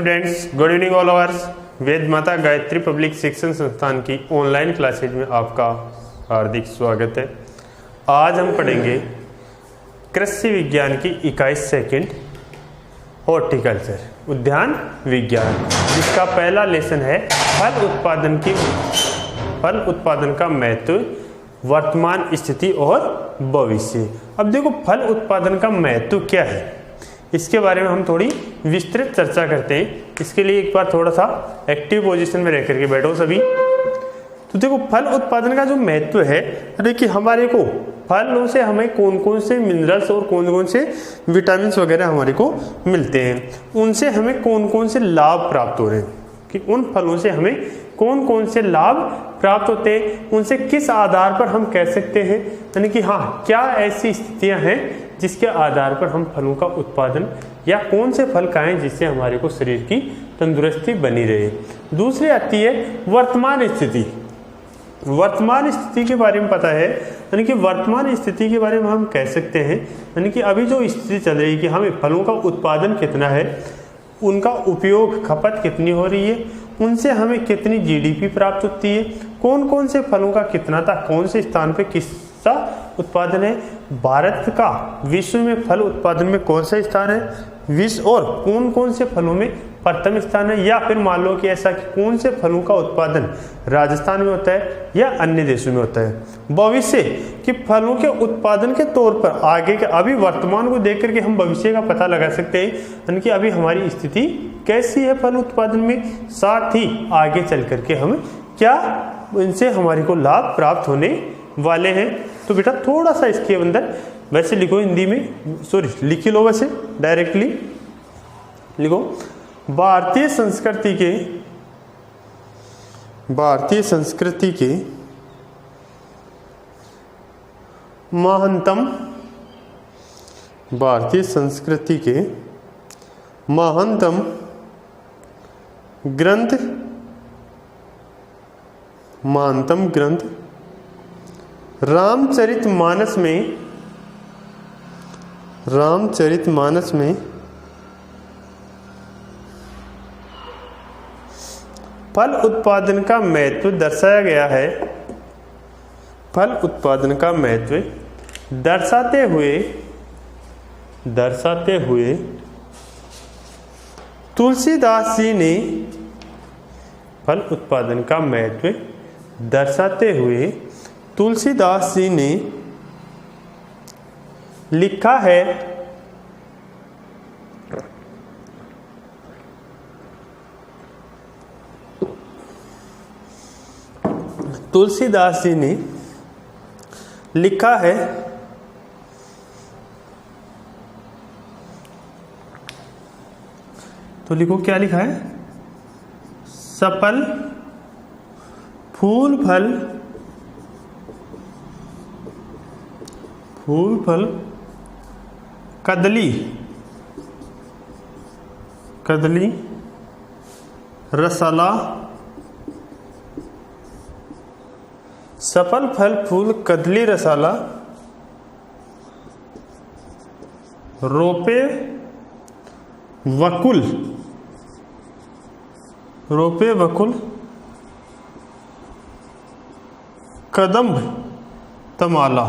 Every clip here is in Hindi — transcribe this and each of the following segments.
Students, good evening all overs. Ved Mata Gayatri public शिक्षण संस्थान की ऑनलाइन क्लासेज में आपका हार्दिक स्वागत है। आज हम पढ़ेंगे कृषि विज्ञान की इकाई सेकंड हॉर्टिकल्चर, उद्यान विज्ञान, जिसका पहला लेसन है फल उत्पादन का महत्व, वर्तमान स्थिति और भविष्य। अब देखो, फल उत्पादन का महत्व क्या है, इसके बारे में हम थोड़ी विस्तृत चर्चा करते हैं। इसके लिए एक बार थोड़ा सा एक्टिव पोजीशन में रह करके बैठो सभी। तो देखो, फल उत्पादन का जो महत्व है, देखिए हमारे को फलों से हमें कौन कौन से मिनरल्स और कौन कौन से विटामिन वगैरह हमारे को मिलते हैं, उनसे हमें कौन कौन से लाभ प्राप्त हो रहे हैं, कि उन फलों से हमें कौन कौन से लाभ प्राप्त होते हैं, उनसे किस आधार पर हम कह सकते हैं, यानी कि हाँ, क्या ऐसी स्थितियां हैं जिसके आधार पर हम फलों का उत्पादन, या कौन से फल खाएं जिससे हमारे को शरीर की तंदुरुस्ती बनी रहे। दूसरी आती है वर्तमान स्थिति। वर्तमान स्थिति के बारे में पता है, यानी कि वर्तमान स्थिति के बारे में हम कह सकते हैं, यानी कि अभी जो स्थिति चल रही है कि हमें फलों का उत्पादन कितना है, उनका उपयोग खपत कितनी हो रही है, उनसे हमें कितनी जीडीपी प्राप्त होती है, कौन कौन से फलों का कितना था, कौन से स्थान पे किसका उत्पादन है, भारत का विश्व में फल उत्पादन में कौन सा स्थान है विश्व, और कौन कौन से फलों में प्रथम स्थान है, या फिर मान लो कि ऐसा कि कौन से फलों का उत्पादन राजस्थान में होता है या अन्य देशों में होता है। भविष्य कि फलों के उत्पादन के तौर पर आगे के, अभी वर्तमान को देख करके हम भविष्य का पता लगा सकते हैं, यानी कि अभी हमारी स्थिति कैसी है फल उत्पादन में, साथ ही आगे चल करके हम क्या इनसे हमारे को लाभ प्राप्त होने वाले हैं। तो बेटा थोड़ा सा इसके अंदर वैसे लिखो, हिंदी में लिख लो, वैसे डायरेक्टली लिखो, भारतीय संस्कृति के महानतम ग्रंथ रामचरितमानस में फल उत्पादन का महत्व दर्शाया गया है। फल उत्पादन का महत्व दर्शाते हुए तुलसीदास जी ने फल उत्पादन का महत्व दर्शाते हुए तुलसीदास जी ने लिखा है, तुलसीदास जी ने लिखा है, तो लिखो क्या लिखा है, सफल फूल फल कदली रसाला, सफल फल फूल कदली रसाला, रोपे वकुल कदम्ब तमाला।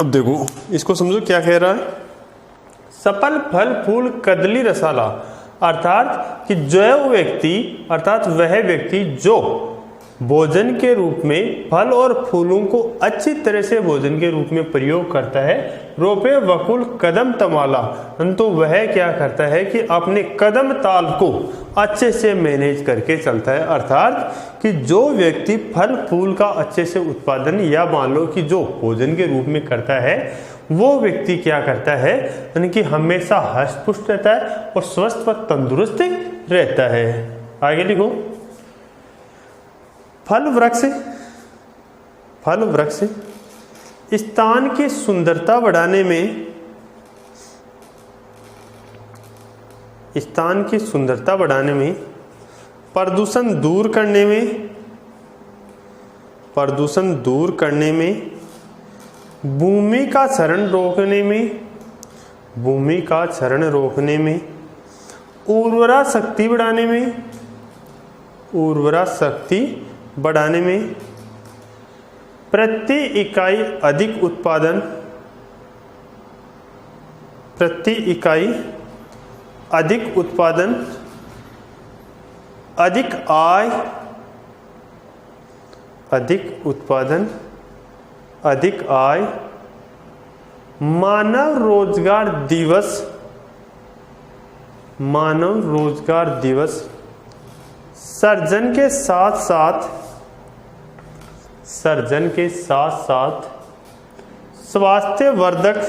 अब देखो इसको समझो क्या कह रहा है, सफल फल फूल कदली रसाला, अर्थात कि वह व्यक्ति जो भोजन के रूप में फल और फूलों को अच्छी तरह से भोजन के रूप में प्रयोग करता है, रोपे वकुल कदम तमाला, तो वह क्या करता है कि अपने कदम ताल को अच्छे से मैनेज करके चलता है। अर्थात कि जो व्यक्ति फल फूल का अच्छे से उत्पादन, या मान लो कि जो भोजन के रूप में करता है, वो व्यक्ति क्या करता है, यानी कि हमेशा हष्ट पुष्ट रहता है और स्वस्थ व तंदुरुस्त रहता है। आगे लिखो, फल वृक्ष स्थान की सुंदरता बढ़ाने में, प्रदूषण दूर करने में, भूमि का क्षरण रोकने में, भूमि का क्षरण रोकने में, उर्वरा शक्ति बढ़ाने में, उर्वरा शक्ति बढ़ाने में, प्रति इकाई अधिक उत्पादन, प्रति इकाई अधिक उत्पादन, अधिक आय, अधिक उत्पादन, अधिक आय, मानव रोजगार दिवस, मानव रोजगार दिवस सर्जन के साथ साथ, सर्जन के साथ साथ स्वास्थ्यवर्धक,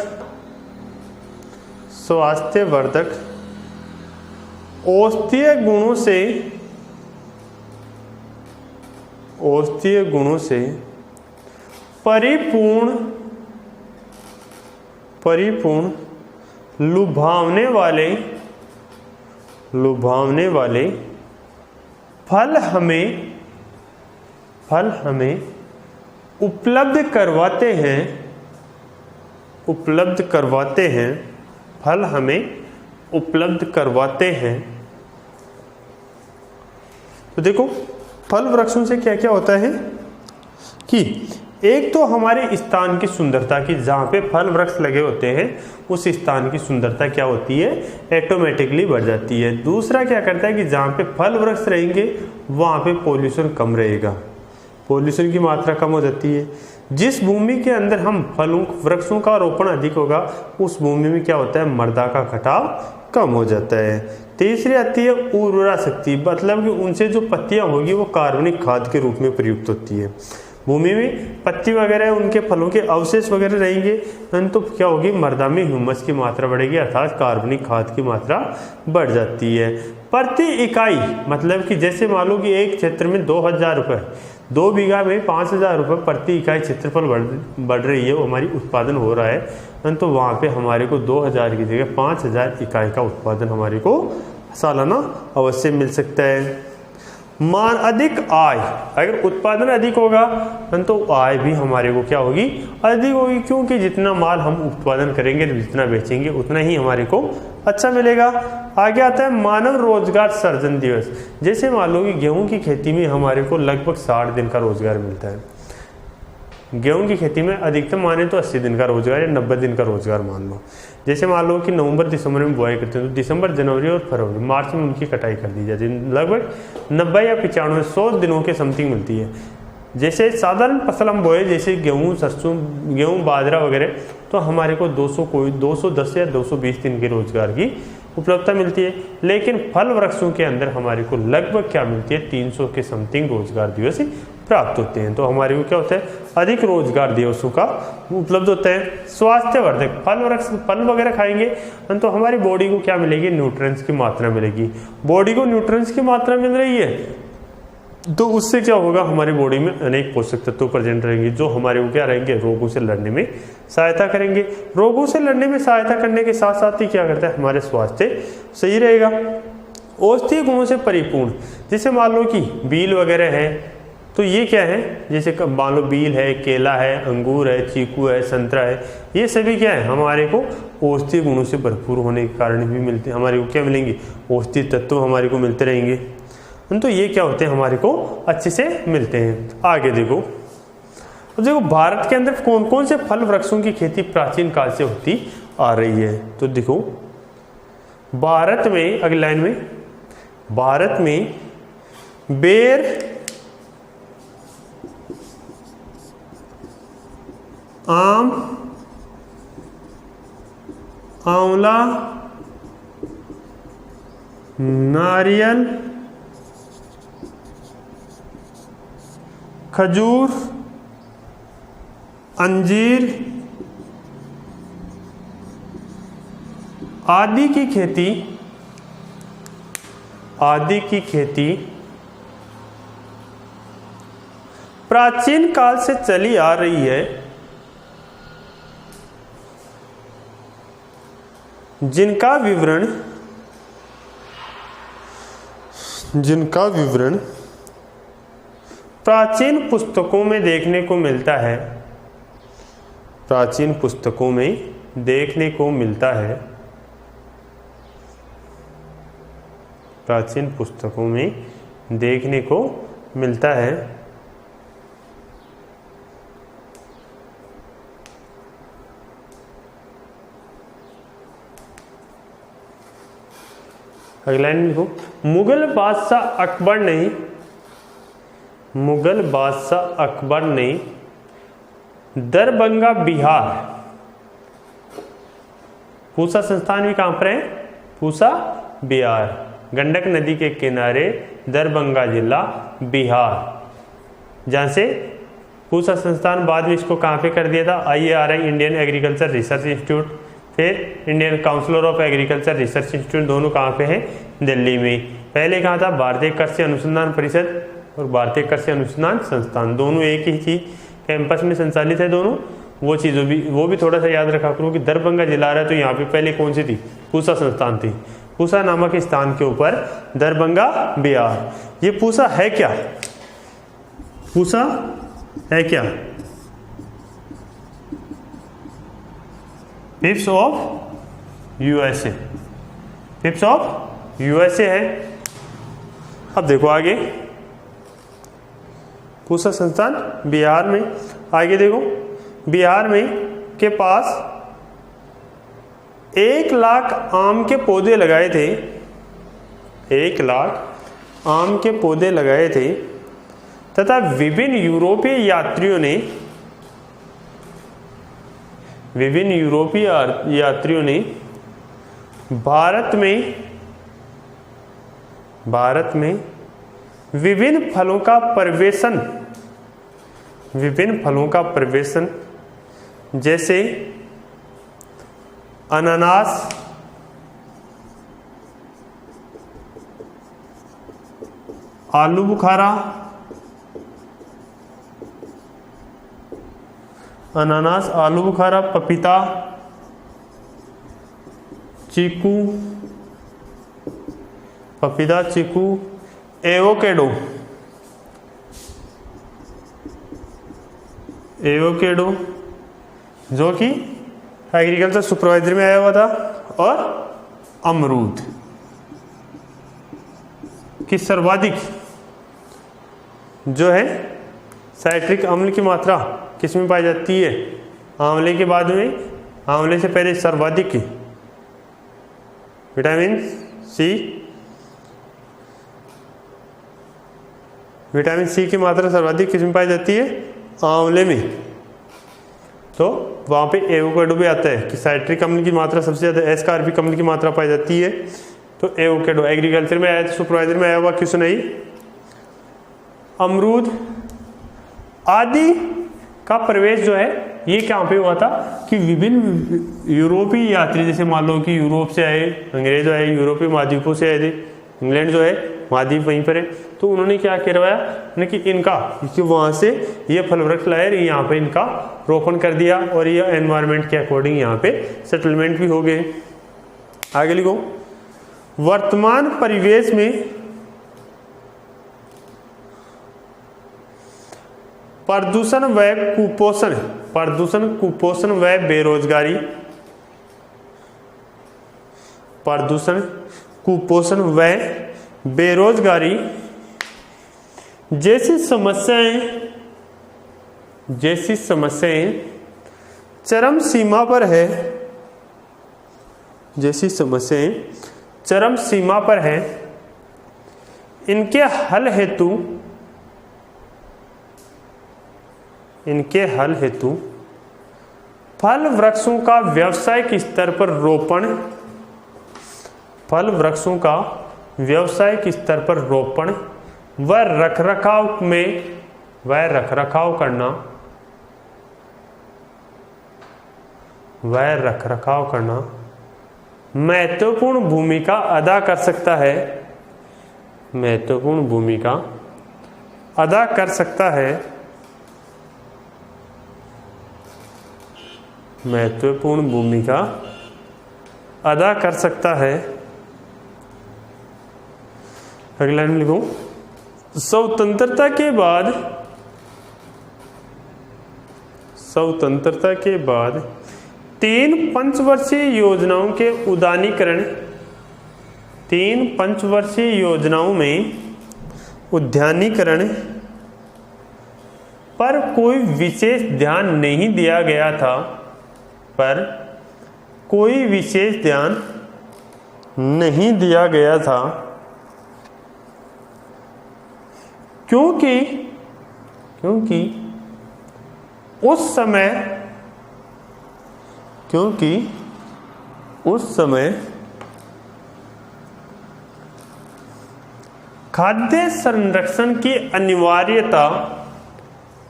स्वास्थ्यवर्धक औषधीय गुणों से, औषधीय गुणों से परिपूर्ण, परिपूर्ण लुभावने वाले, लुभावने वाले फल हमें, फल हमें उपलब्ध करवाते हैं, उपलब्ध करवाते हैं, फल हमें उपलब्ध करवाते हैं। तो देखो फल वृक्षों से क्या क्या होता है कि एक तो हमारे स्थान की सुंदरता की, जहाँ पे फल वृक्ष लगे होते हैं उस स्थान की सुंदरता क्या होती है, ऑटोमेटिकली बढ़ जाती है। दूसरा क्या करता है कि जहाँ पे फल वृक्ष रहेंगे वहाँ पे पोल्यूशन कम रहेगा, पोल्यूशन की मात्रा कम हो जाती है। जिस भूमि के अंदर हम फलों वृक्षों का रोपण अधिक होगा उस भूमि में क्या होता है, मृदा का कटाव कम हो जाता है। तीसरी आती है उर्वरा शक्ति, मतलब कि उनसे जो पत्तियां होगी वो कार्बनिक खाद के रूप में प्रयुक्त होती है। भूमि में पत्ती वगैरह उनके फलों के अवशेष वगैरह रहेंगे तो क्या होगी, मृदा में ह्यूमस की मात्रा बढ़ेगी, अर्थात कार्बनिक खाद की मात्रा बढ़ जाती है। प्रति इकाई मतलब कि जैसे मान लो कि एक क्षेत्र में 2000 रुपये, 2 बीघा में 5000 रुपये प्रति इकाई क्षेत्रफल बढ़ रही है, वो हमारी उत्पादन हो रहा है, तो वहाँ पे हमारे को 2000 की जगह 5000 इकाई का उत्पादन हमारे को सालाना अवश्य मिल सकता है। मान अधिक आय, अगर उत्पादन अधिक होगा तो आय भी हमारे को क्या होगी, अधिक होगी, क्योंकि जितना माल हम उत्पादन करेंगे जितना बेचेंगे उतना ही हमारे को अच्छा मिलेगा। आगे आता है मानव रोजगार सर्जन दिवस। जैसे मान लो कि गेहूं की खेती में हमारे को लगभग 60 दिन का रोजगार मिलता है, गेहूं की खेती में अधिकतम माने तो 80 दिन का रोजगार या 90 दिन का रोजगार मान लो। जैसे मान लो कि नवंबर दिसंबर में बुआई करते हैं तो दिसंबर जनवरी और फरवरी मार्च में उनकी कटाई कर दी जाती है, लगभग 90 या 95 100 दिनों के समथिंग मिलती है। जैसे साधारण फसल हम बोए जैसे गेहूं, सरसों, गेहूं, बाजरा वगैरह, तो हमारे को 210 या 220 दिन के रोजगार की उपलब्धता मिलती है। लेकिन फल वृक्षों के अंदर हमारे को लगभग क्या मिलती है, 300 के समथिंग रोजगार दिवस प्राप्त होते हैं। तो हमारे को क्या होता है, अधिक रोजगार दिवसों का उपलब्ध होता है। स्वास्थ्यवर्धक फल वृक्ष, फल वगैरह खाएंगे तो हमारी बॉडी को क्या मिलेगी, न्यूट्रिएंट्स की मात्रा मिलेगी। बॉडी को न्यूट्रिएंट्स की मात्रा मिल रही है तो उससे क्या होगा, हमारी बॉडी में अनेक पोषक तत्व प्रेजेंट रहेंगे जो हमारे को क्या रहेंगे, रोगों से लड़ने में सहायता करेंगे। रोगों से लड़ने में सहायता करने के साथ साथ ही क्या करता है, हमारे स्वास्थ्य सही रहेगा। औषधीय गुणों से परिपूर्ण, जैसे मान लो कि बील वगैरह है तो ये क्या है, जैसे मान लो बील है, केला है, अंगूर है, चीकू है, संतरा है, ये सभी क्या है हमारे को औषधीय गुणों से भरपूर होने के कारण भी मिलते, हमारे को क्या मिलेंगे, औषधीय तत्व हमारे को मिलते रहेंगे। तो ये क्या होते हैं, हमारे को अच्छे से मिलते हैं। आगे देखो, तो देखो भारत के अंदर कौन कौन से फल वृक्षों की खेती प्राचीन काल से होती आ रही है। तो देखो भारत में, अगली लाइन में, भारत में बेर, आम, आंवला, नारियल, खजूर, अंजीर आदि की खेती, आदि की खेती प्राचीन काल से चली आ रही है, जिनका विवरण प्राचीन पुस्तकों में देखने को मिलता है, प्राचीन पुस्तकों में देखने को मिलता है। प्राचीन पुस्तकों में देखने को मिलता है। अगला लाइन लिखो, मुगल बादशाह अकबर ने दरभंगा बिहार, पूसा संस्थान भी कहां पर है? पूसा बिहार, गंडक नदी के किनारे, दरभंगा जिला, बिहार, जहां से पूसा संस्थान बाद में इसको कहां पे कर दिया था? IARI, Indian agriculture research institute, फिर Indian council of agriculture research institute, दोनों कहां पे हैं? दिल्ली में। पहले कहां था? भारतीय कृषि अनुसंधान परिषद और भारतीय कृषि अनुसंधान संस्थान, दोनों एक ही चीज कैंपस में संचालित है दोनों। वो भी थोड़ा सा याद रखा करो कि दरभंगा जिला रहा है तो यहाँ पे पहले कौन सी थी? पूसा संस्थान थी। पूसा नामक स्थान के ऊपर दरभंगा बिहार। ये पूसा है क्या? पूसा है क्या? पिप्स ऑफ यूएसए, पिप्स ऑफ यूएसए है। अब देखो आगे, पूसा संस्थान बिहार में। आगे देखो, बिहार में के पास 1 लाख आम के पौधे लगाए थे, 1 लाख आम के पौधे लगाए थे तथा विभिन्न यूरोपीय यात्रियों ने भारत में विभिन्न फलों का प्रवेशन जैसे अनानास, आलू बुखारा, पपीता, चीकू, एवोकेडो, जो कि एग्रीकल्चर सुपरवाइजर में आया हुआ था, और अमरूद की सर्वाधिक जो है साइट्रिक अम्ल की मात्रा किसमें पाई जाती है? आंवले के बाद में, आंवले से पहले सर्वाधिक विटामिन सी की मात्रा सर्वाधिक किसमें पाई जाती है? आंवले में। तो वहां पे एवोकेडो भी आता है कि साइट्रिक अम्ल की मात्रा सबसे ज्यादा, एस्कार्बिक अम्ल की मात्रा पाई जाती है। तो एवोकेडो एग्रीकल्चर में आया था, सुपरवाइजर में आया हुआ, क्यों नहीं? अमरूद आदि का प्रवेश जो है ये कहाँ पे हुआ था कि विभिन्न यूरोपीय यात्री, जैसे मान लो कि यूरोप से आए, अंग्रेज आए, यूरोपीय महाद्वीपों से आए थे, इंग्लैंड जो है महाद्वीप वहीं पर है, तो उन्होंने क्या करवाया कि इनका कि वहां से ये फल वृक्ष लाए, यहाँ पे इनका रोपण कर दिया और ये एनवायरनमेंट के अकॉर्डिंग यहाँ पे सेटलमेंट भी हो गए। आगे लिखो, वर्तमान परिवेश में प्रदूषण, कुपोषण व बेरोजगारी, प्रदूषण, कुपोषण व बेरोजगारी जैसी समस्याएं चरम सीमा पर है। इनके हल हेतु फल वृक्षों का व्यावसायिक स्तर पर रोपण, व रखरखाव करना महत्वपूर्ण भूमिका अदा कर सकता है। अगला लाइन लिखो, स्वतंत्रता के बाद 3 पंचवर्षीय योजनाओं के उदारीकरण 3 पंचवर्षीय योजनाओं में उद्यानीकरण पर कोई विशेष ध्यान नहीं दिया गया था, पर कोई विशेष ध्यान नहीं दिया गया था क्योंकि उस समय खाद्य संरक्षण की अनिवार्यता,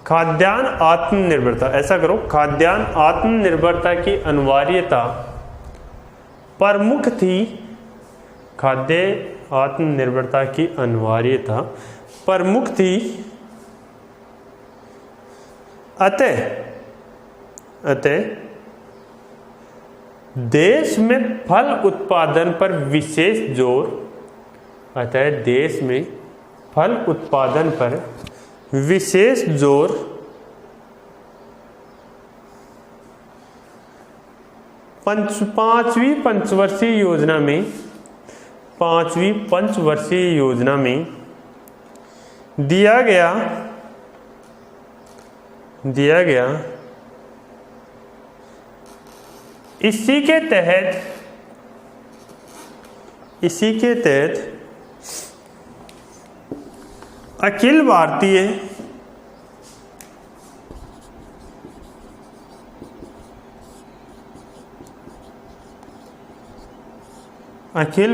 खाद्यान्न आत्मनिर्भरता, ऐसा करो, खाद्यान्न आत्मनिर्भरता की अनिवार्यता प्रमुख थी। खाद्य आत्मनिर्भरता की अनिवार्यता प्रमुख थी। अतः देश में फल उत्पादन पर विशेष जोर, अतः देश में फल उत्पादन पर विशेष जोर पांचवी पंचवर्षीय योजना में दिया गया। इसी के तहत अखिल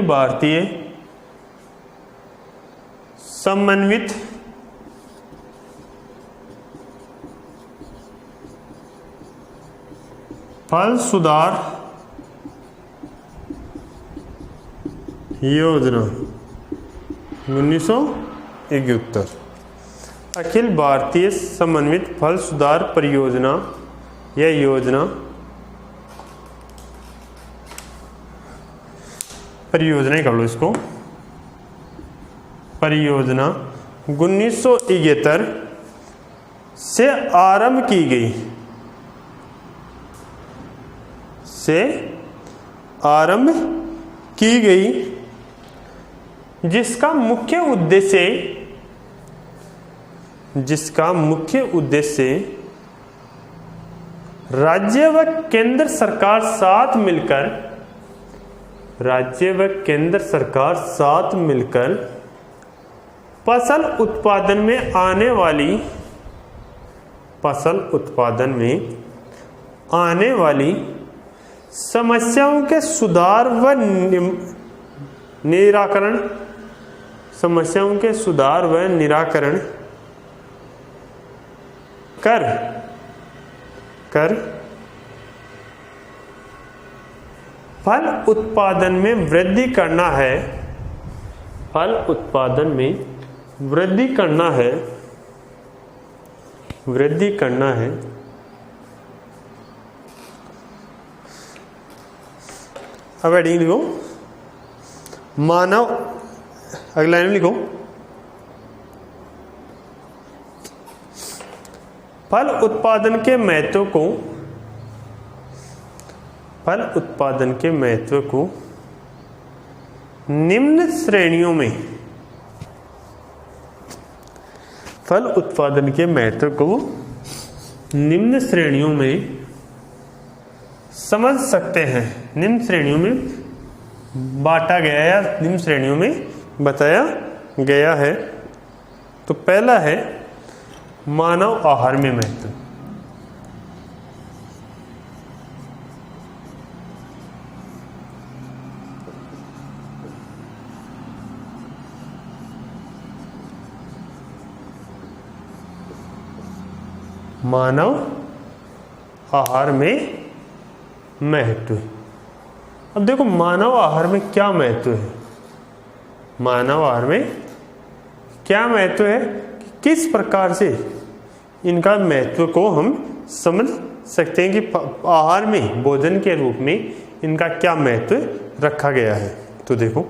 भारतीय समन्वित फल सुधार योजना 1971, अखिल भारतीय समन्वित फल सुधार परियोजना, यह योजना ही कर लो इसको, परियोजना 1971 से आरंभ की गई, जिसका मुख्य उद्देश्य राज्य व केंद्र सरकार साथ मिलकर फसल उत्पादन में आने वाली समस्याओं के सुधार व निराकरण कर फल उत्पादन में वृद्धि करना है। अब हेडिंग लिखो, मानव, अगला लाइन लिखो, फल उत्पादन के महत्व को निम्न श्रेणियों में समझ सकते हैं। निम्न श्रेणियों में बांटा गया या निम्न श्रेणियों में बताया गया है। तो पहला है मानव आहार में महत्व। मानव आहार में महत्व। अब देखो मानव आहार में क्या महत्व है, मानव आहार में क्या महत्व है, किस प्रकार से इनका महत्व को हम समझ सकते हैं कि आहार में भोजन के रूप में इनका क्या महत्व रखा गया है। तो देखो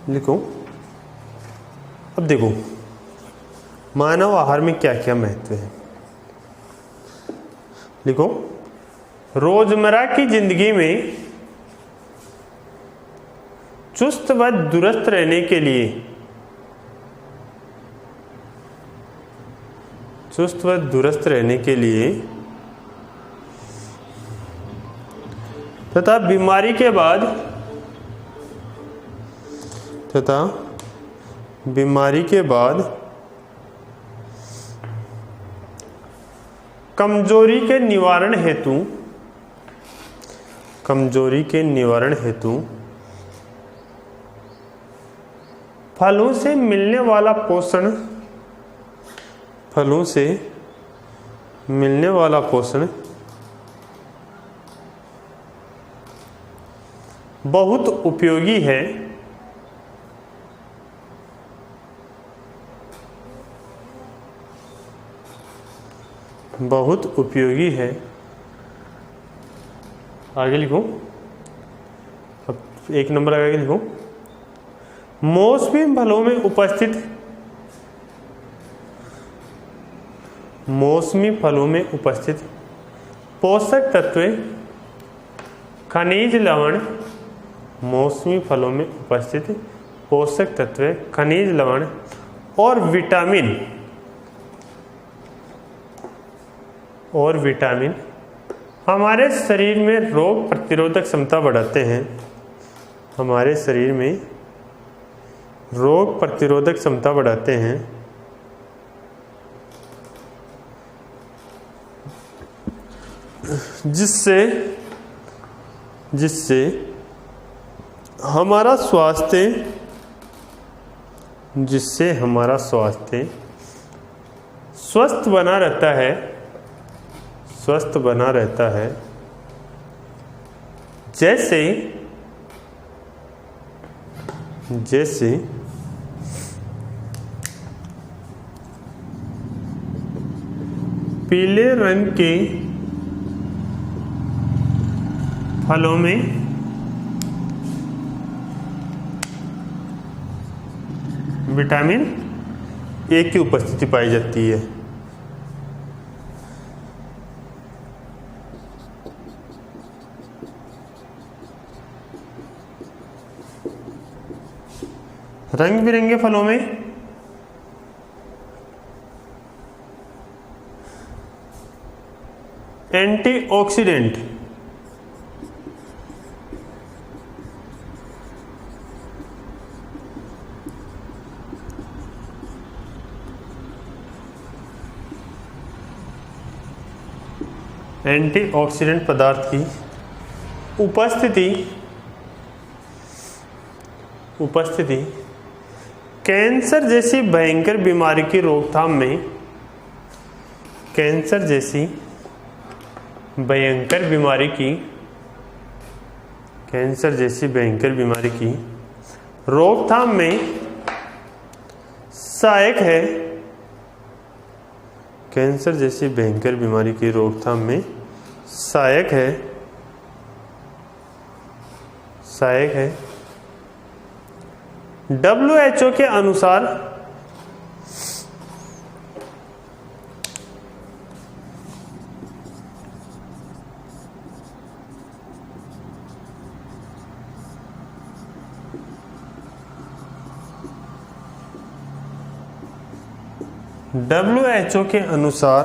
लिखो, अब देखो मानव आहार में क्या क्या महत्व है। लिखो, रोजमर्रा की जिंदगी में चुस्त व दुरुस्त रहने के लिए, चुस्त व दुरुस्त रहने के लिए तथा बीमारी के बाद, तथा बीमारी के बाद कमजोरी के निवारण हेतु, कमजोरी के निवारण हेतु फलों से मिलने वाला पोषण, फलों से मिलने वाला पोषण बहुत उपयोगी है, बहुत उपयोगी है। आगे लिखो, अब 1 नंबर आगे लिखो, मौसमी फलों में उपस्थित, मौसमी फलों में उपस्थित पोषक तत्व, खनिज लवण, मौसमी फलों में उपस्थित पोषक तत्व, खनिज लवण और विटामिन, और विटामिन हमारे शरीर में रोग प्रतिरोधक क्षमता बढ़ाते हैं, हमारे शरीर में रोग प्रतिरोधक क्षमता बढ़ाते हैं, जिससे जिससे हमारा स्वास्थ्य, जिससे हमारा स्वास्थ्य स्वस्थ बना रहता है, स्वस्थ बना रहता है। जैसे जैसे पीले रंग के फलों में विटामिन ए की उपस्थिति पाई जाती है। रंग बिरंगे फलों में एंटीऑक्सीडेंट, एंटीऑक्सीडेंट पदार्थ की उपस्थिति कैंसर जैसी भयंकर बीमारी की रोकथाम में, कैंसर जैसी भयंकर बीमारी की, कैंसर जैसी भयंकर बीमारी की रोकथाम में सहायक है, कैंसर जैसी भयंकर बीमारी की रोकथाम में सहायक है, सहायक है। WHO के अनुसार WHO के अनुसार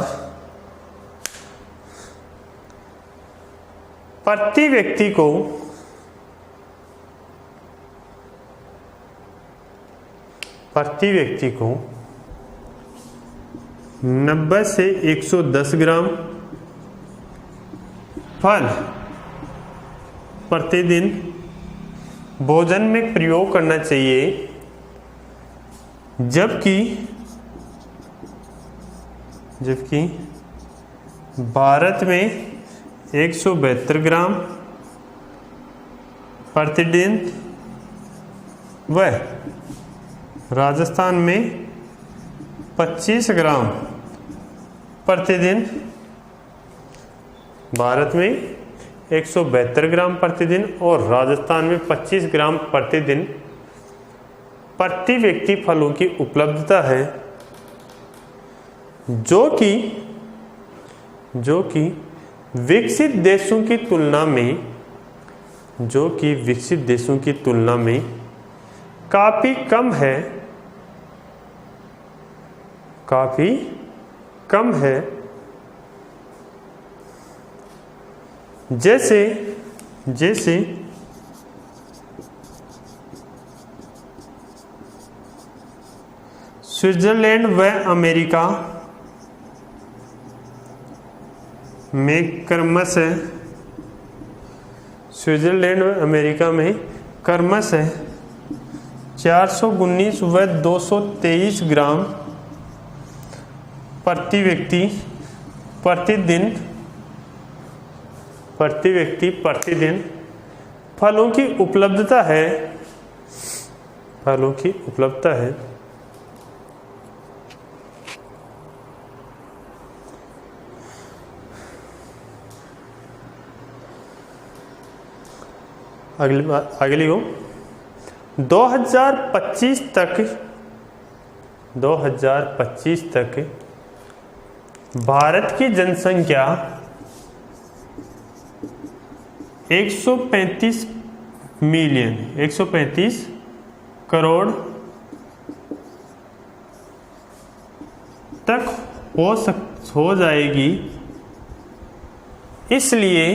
प्रति व्यक्ति को प्रति व्यक्ति को 90 से 110 ग्राम फल प्रतिदिन भोजन में प्रयोग करना चाहिए, जबकि भारत में 172 ग्राम प्रतिदिन व राजस्थान में 25 ग्राम प्रतिदिन, भारत में 172 ग्राम प्रतिदिन और राजस्थान में 25 ग्राम प्रतिदिन प्रति व्यक्ति फलों की उपलब्धता है, जो कि विकसित देशों की तुलना में, जो कि विकसित देशों की तुलना में काफी कम है, काफी कम है। जैसे जैसे स्विट्जरलैंड व अमेरिका में क्रमशः, स्विट्जरलैंड व अमेरिका में क्रमशः 419 व 223 ग्राम प्रति व्यक्ति प्रतिदिन फलों की उपलब्धता है, फलों की उपलब्धता है। आगे लिखो 2025 तक भारत की जनसंख्या 135 करोड़ तक हो जाएगी। इसलिए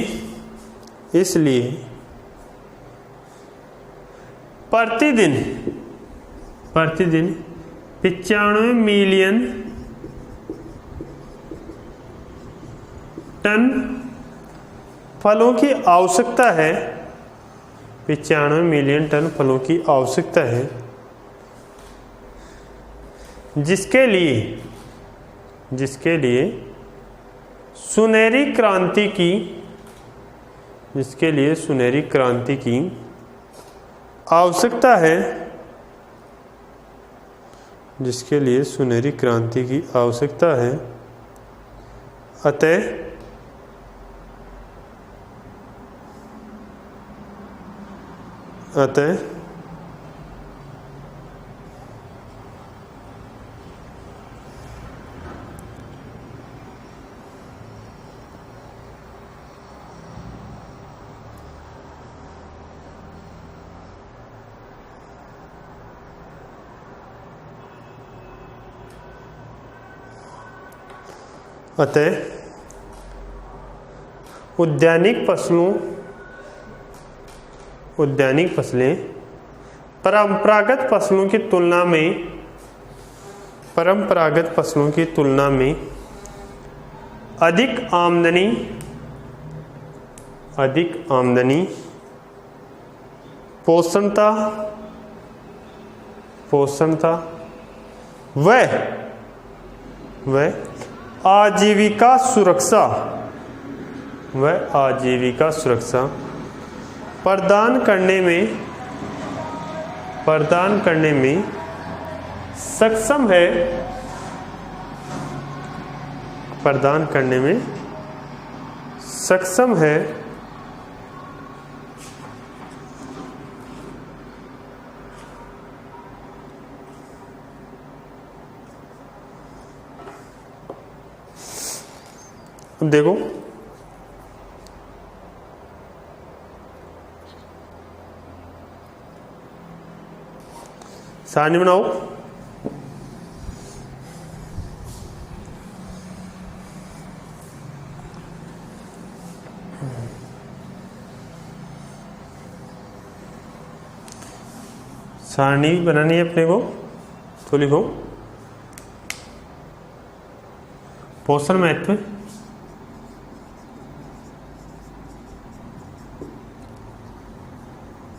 प्रतिदिन 95 मिलियन टन फलों की आवश्यकता है, 95 मिलियन टन फलों की आवश्यकता है, जिसके लिए सुनहरी क्रांति की आवश्यकता है, जिसके लिए सुनहरी क्रांति की आवश्यकता है। अतः उद्यानिक फसलें परंपरागत फसलों की तुलना में अधिक आमदनी पोषणता व आजीविका सुरक्षा प्रदान करने में सक्षम है। देखो सारणी बनाओ। सारणी बनानी है अपने को, तो लिखो पोषण महत्व,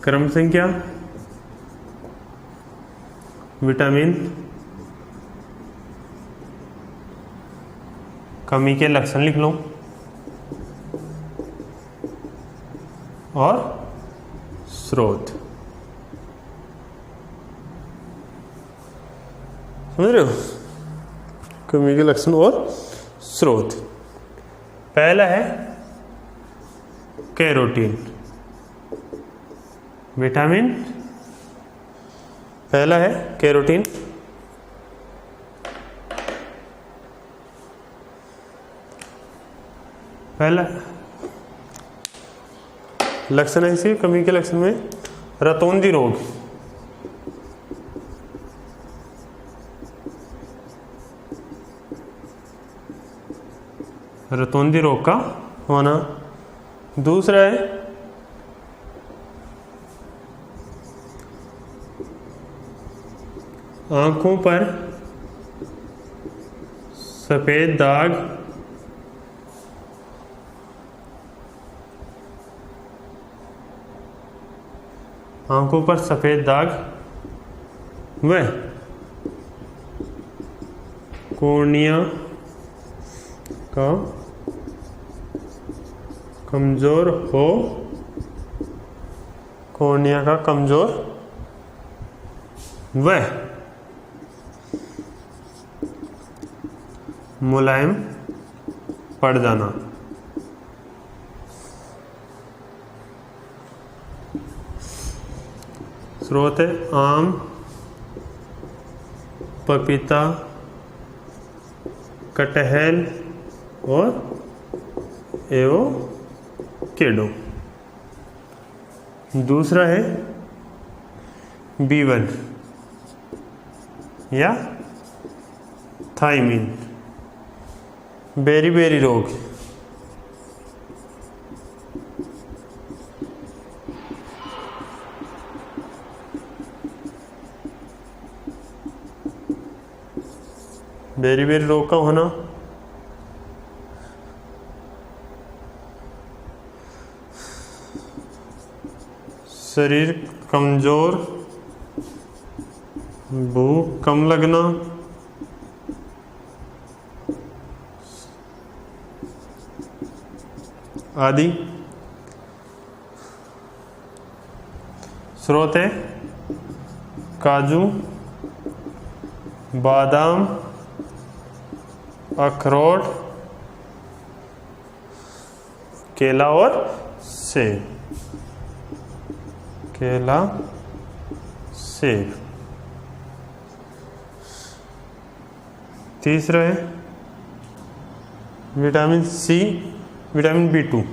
क्रम संख्या, विटामिन, कमी के लक्षण लिख लो और स्रोत। समझ रहे हो? कमी के लक्षण और स्रोत। पहला है कैरोटीन, विटामिन, पहला है कैरोटीन। पहला लक्षण है इसकी कमी के लक्षण में रतौंधी रोग, रतौंधी रोग का होना। दूसरा है आंखों पर सफेद दाग, आंखों पर सफेद दाग व कॉर्निया का कमजोर हो, कॉर्निया का कमजोर व मुलायम पड़ जाना। स्रोत है आम, पपीता, कटहल और एवोकेडो। दूसरा है B1 या थाइमिन, बेरी रोग, बेरी रोग का होना। शरीर कमजोर, भूख कम लगना, आदि। स्रोत है काजू, बादाम, अखरोट, केला और सेब, केला सेब। तीसरा है vitamin C, vitamin B2,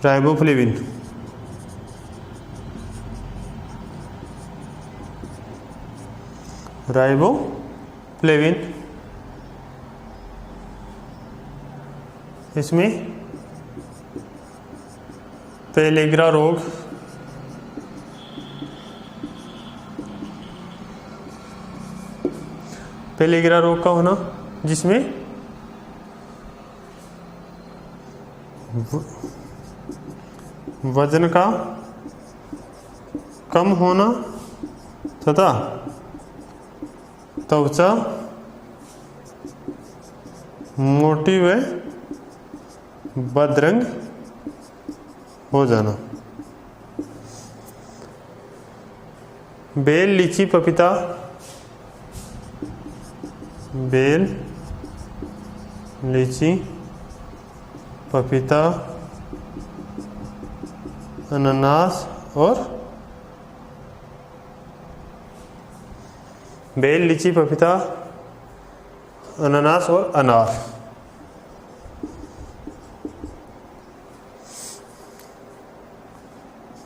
riboflavin, riboflavin. इसमें पेलेग्रा रोग, पेलेग्रा रोग का होना, जिसमें वजन का कम होना तथा त्वचा मोटी व बदरंग हो जाना। बेल, लीची, पपीता, बेल, लीची, पपीता, अनानास और बेल, लीची, पपीता, अनानास और अनार।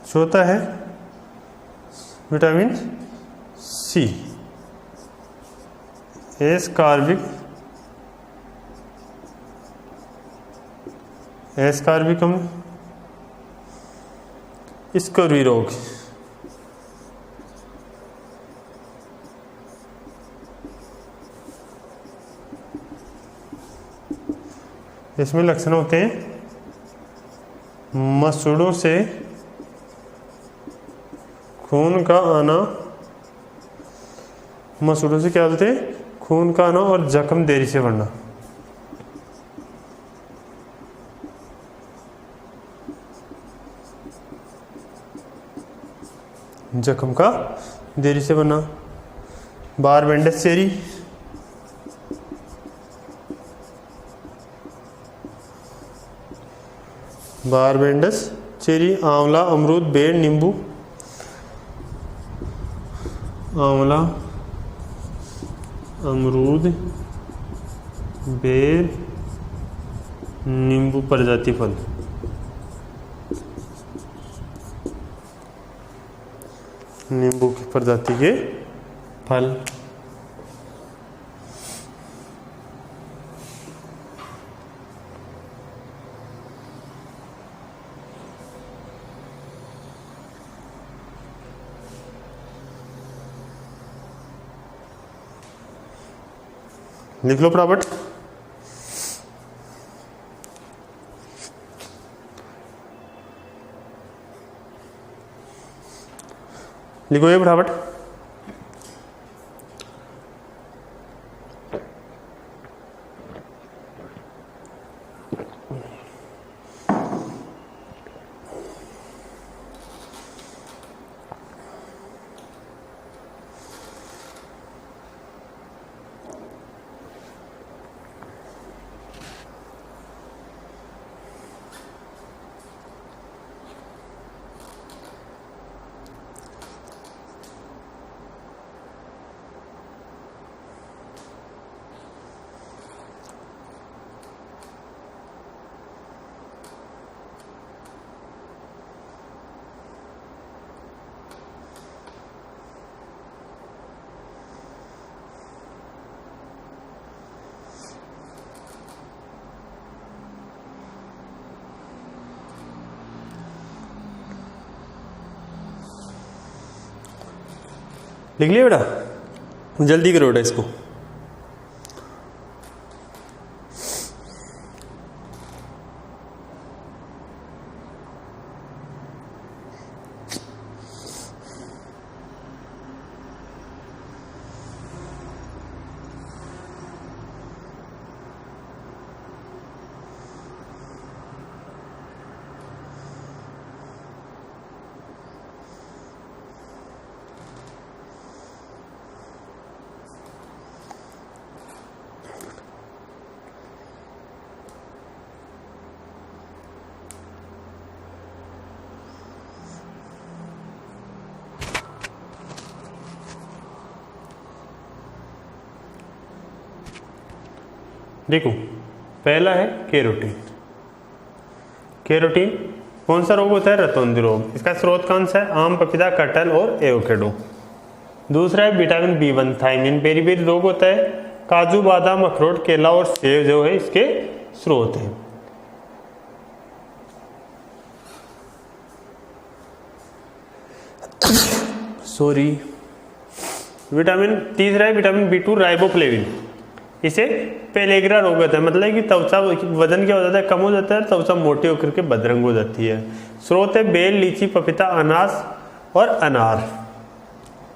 चौथा है विटामिन सी, एस्कार्बिक अम्ल, स्कर्वी रोग। इसमें लक्षण होते हैं मसूड़ों से खून का आना, मसूड़ों से क्या होते हैं? खून का आना और जख्म देरी से बढ़ना। जख्म का देरी से बढ़ना। बारबेंडस चेरी, बारबेंडस चेरी, आंवला, अमरूद, बेर, नींबू, आंवला, अमरूद, बेर, नींबू प्रजाति फल। नींबू की प्रजाति के फल। लिख लो फटाफट। लिखो ये फटाफट। लिख लिया बेटा, जल्दी करो बेटा इसको। देखो पहला है केरोटीन। केरोटीन कौन सा रोग होता है? रतौंधी रोग। इसका स्रोत कौन सा है? आम, पपीता, कटहल और एवोकेडो। दूसरा है विटामिन बी1 थायमिन, बेरी रोग होता है। काजू, बादाम, अखरोट, केला और सेब जो है इसके स्रोत है। सॉरी, विटामिन तीसरा है विटामिन बी2 राइबोफ्लेविन। इसे पेलेग्रा रोग होता है, मतलब कि त्वचा वजन क्या हो जाता है? कम हो जाता है, त्वचा मोटी होकर के बदरंग हो जाती है। स्रोत है बेल, लीची, पपीता, अनास और अनार।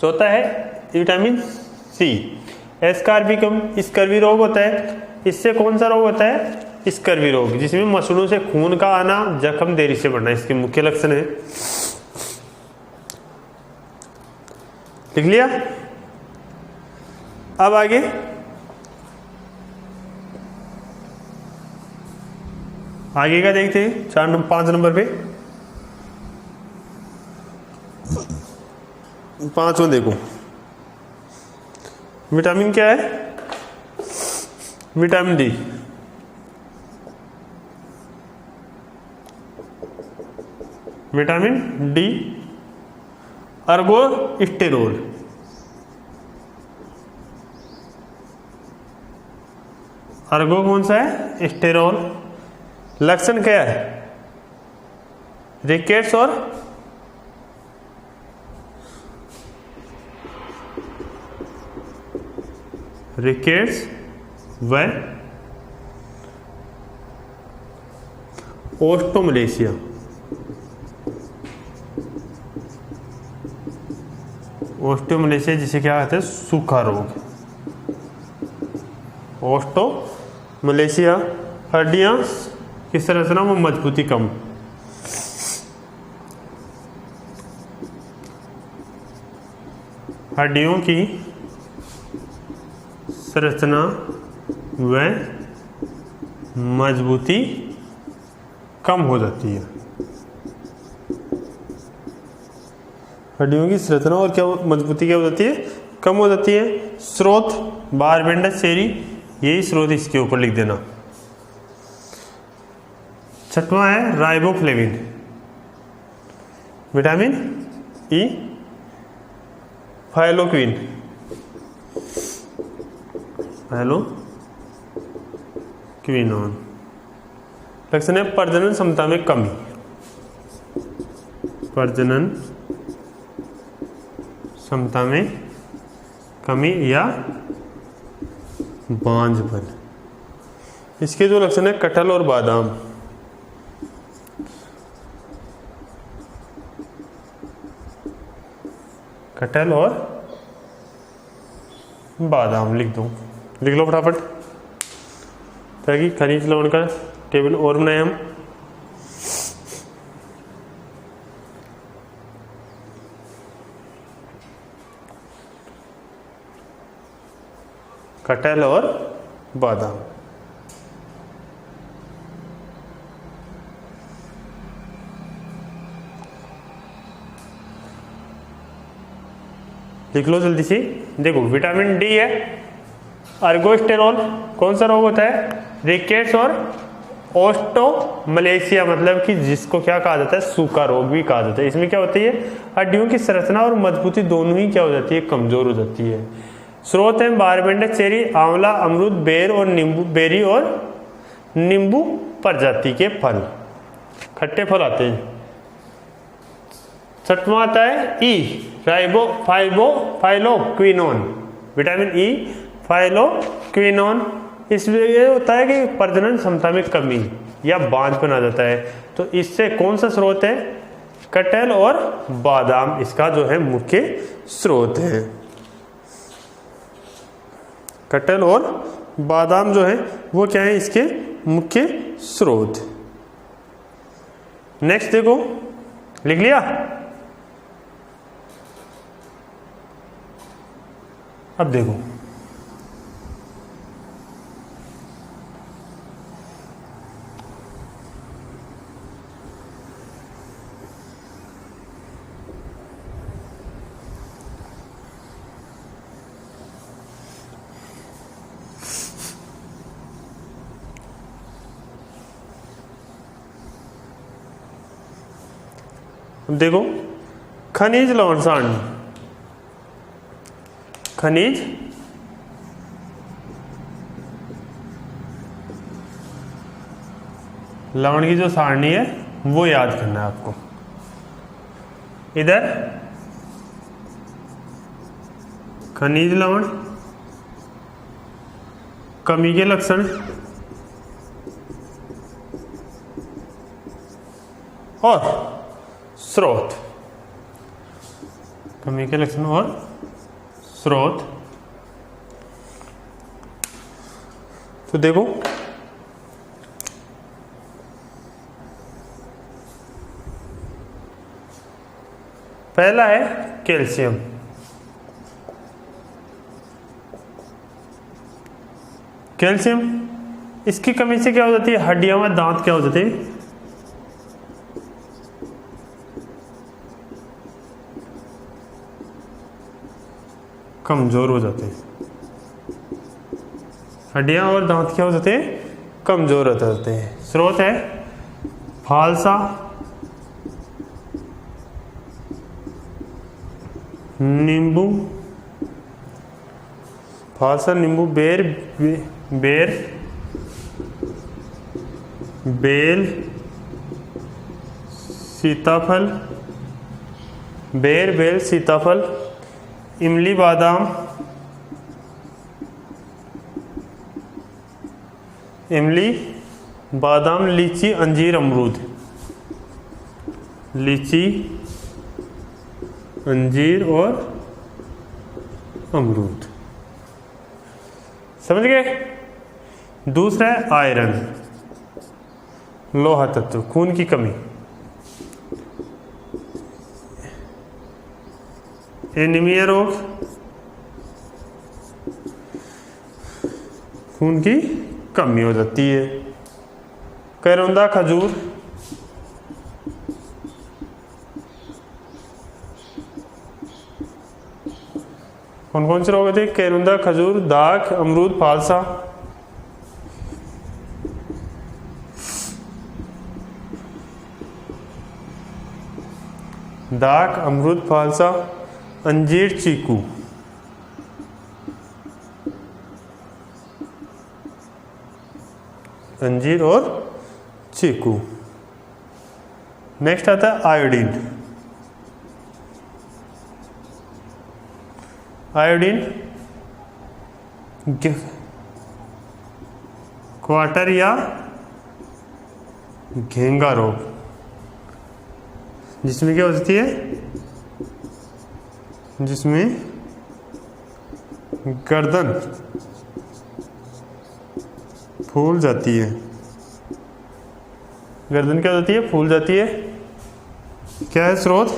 चौथा है विटामिन सी। स्कर्वी रोग होता है। इससे कौन सा रोग होता है? स्कर्वी रोग, जिसमें मसूड़ों से खून का आना, जख्म देरी से बढ़ना इसके मुख्य लक्षण है। लिख लिया? अब आगे का देखते हैं। 5 नंबर पे 5 में देखो विटामिन क्या है? Vitamin D. Vitamin D, ergosterol. Ergo कौन सा है? स्टेरोल। लक्षण क्या है? रिकेट्स और व ओस्टोमलेशिया। ओस्टोमलेशिया जिसे क्या कहते हैं? सूखा रोग। ओस्टोमलेशिया। हड्डियां की संरचना में मजबूती कम। हड्डियों की संरचना व मजबूती कम हो जाती है। हड्डियों की संरचना और क्या मजबूती क्या हो जाती है? कम हो जाती है। स्रोत बारबेंडस चेरी, यही स्रोत इसके ऊपर लिख देना। छठवां है राइबोफ्लेविन, विटामिन ई, फाइलोक्विन, फाइलोक्विनोन। लक्षण है प्रजनन क्षमता में कमी, प्रजनन क्षमता में कमी या बांझपन। इसके जो लक्षण है कटहल और बादाम, कटहल और बादाम लिख लो फटाफट, ताकि खनिज लवण का टेबल और बनाए हम। कटहल और बादाम। लिख लो जल्दी से। देखो विटामिन डी है, अर्गोस्टेरॉल, कौन सा रोग होता है, रिकेट्स और ओस्टोमलेशिया, मतलब कि जिसको क्या कहा जाता है, सूखा रोग भी कहा जाता है। इसमें क्या होती है, हड्डियों की संरचना और मजबूती दोनों ही क्या हो जाती है, कमजोर हो जाती है। स्रोत है बारबेंडा, चेरी, आंवला, अमरूद, बेर और नींबू, बेरी और नींबू प्रजाति के फल, खट्टे फल आते हैं। छठवां आता है ई, फाइलोक्विनोन, विटामिन ई, फाइलोक्विनोन। इसमें ये होता है कि प्रजनन क्षमता में कमी या बांझपन आ जाता है। तो इससे कौन सा स्रोत है, कटहल और बादाम इसका जो है मुख्य स्रोत है। कटहल और बादाम जो है वो क्या है, इसके मुख्य स्रोत। नेक्स्ट देखो, लिख लिया। अब देखो देखो खनिज लवण सारणी, खनिज लवण की जो सारणी है वो याद करना है आपको। इधर खनिज लवण, कमी के लक्षण और स्रोत, कमी के लक्षण और स्रोत। तो देखो पहला है कैल्शियम। कैल्शियम, इसकी कमी से क्या हो जाती है, हड्डियों में दांत क्या हो जाते हैं, कमजोर हो जाते हैं। हड्डियां और दांत क्या हो जाते हैं, कमजोर हो जाते हैं। स्रोत है फालसा, नींबू, फालसा, नींबू, बेर, बेल, सीताफल, बेल, सीताफल, इमली, बादाम, लीची, अंजीर, अमरूद, लीची, अंजीर और अमरूद। समझ गए। दूसरा है आयरन, लोहा तत्व, खून की कमी, एनीमिया रोग, खून की कमी हो जाती है। करौंदा, खजूर, कौन कौन से रोग होते हैं, करौंदा, खजूर, दाग, अमरूद, फालसा। दाक, अमरूद, फालसा, अंजीर, चीकू। अंजीर और चीकू। नेक्स्ट आता है आयोडीन। आयोडीन क्वार्टर या घेंगा रोग, जिसमें क्या होती है, जिसमें गर्दन फूल जाती है। गर्दन क्या होती है, फूल जाती है। क्या है स्रोत,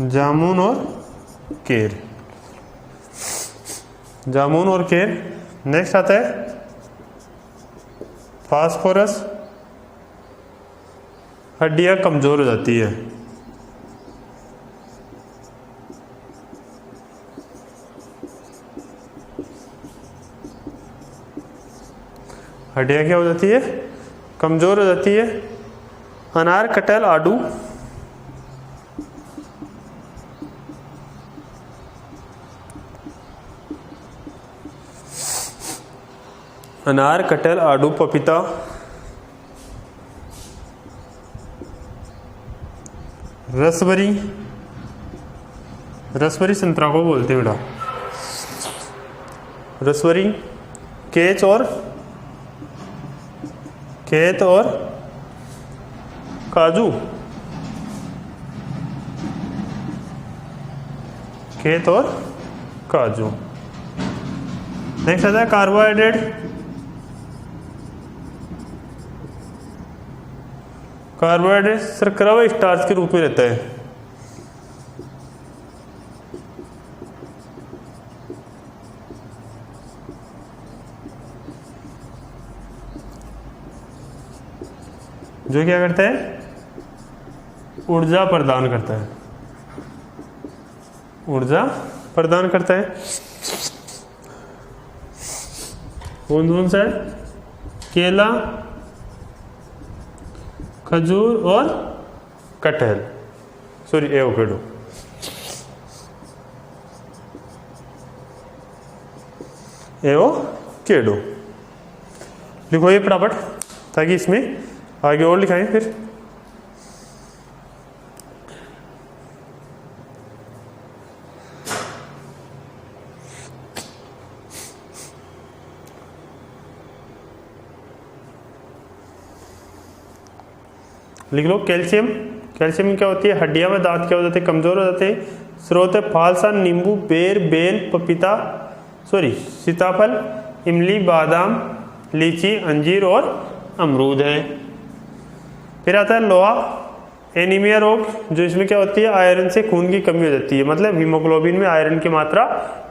जामुन और केर। जामुन और केर। नेक्स्ट आता है फास्फोरस, हड्डियां कमजोर हो जाती है। हड्डियां क्या हो जाती है, कमजोर हो जाती है। अनार, कटहल, आड़ू। अनार, कटहल, आड़ू, पपीता, रसबरी। रसबरी संतरा को बोलते हैं बेटा, रसबरी। केच और काजू। खेत और काजू। नेक्स्ट आता है कार्बोहाइड्रेट। कार्बोहाइड्रेट शर्करा व स्टार्च के रूप में रहता है। जो क्या करता है, ऊर्जा प्रदान करता है। ऊर्जा प्रदान करता है। कौन सा है, केला, खजूर और कटहल, सॉरी एवोकाडो। एवोकाडो लिखो ये फटाफट, ताकि इसमें आगे और लिखाएं फिर। लिख लो कैल्शियम। कैल्शियम क्या होती है, हड्डियां में दांत क्या हो जाते हैं, कमजोर हो जाते हैं। स्रोत है फालसा, नींबू, बेर, बेल, पपीता, सॉरी सीताफल, इमली, बादाम, लीची, अंजीर और अमरूद है। फिर आता है लोहा, एनीमिया रोग, जो इसमें क्या होती है, आयरन से खून की कमी हो जाती है, मतलब हीमोग्लोबिन में आयरन की मात्रा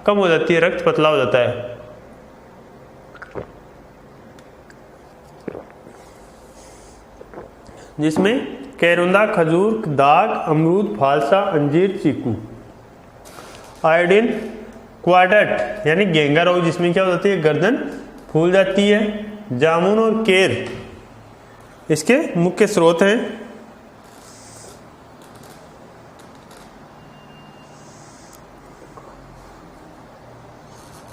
कम हो जाती है, रक्त पतला हो जाता है। जिसमें कैरुंदा, खजूर, दाग, अमरूद, फालसा, अंजीर, चीकू। आयोडीन क्वाड्रेट यानी घेंगा रोग, जिसमें क्या हो जाती है, गर्दन फूल जाती है। जामुन और केर इसके मुख्य स्रोत हैं।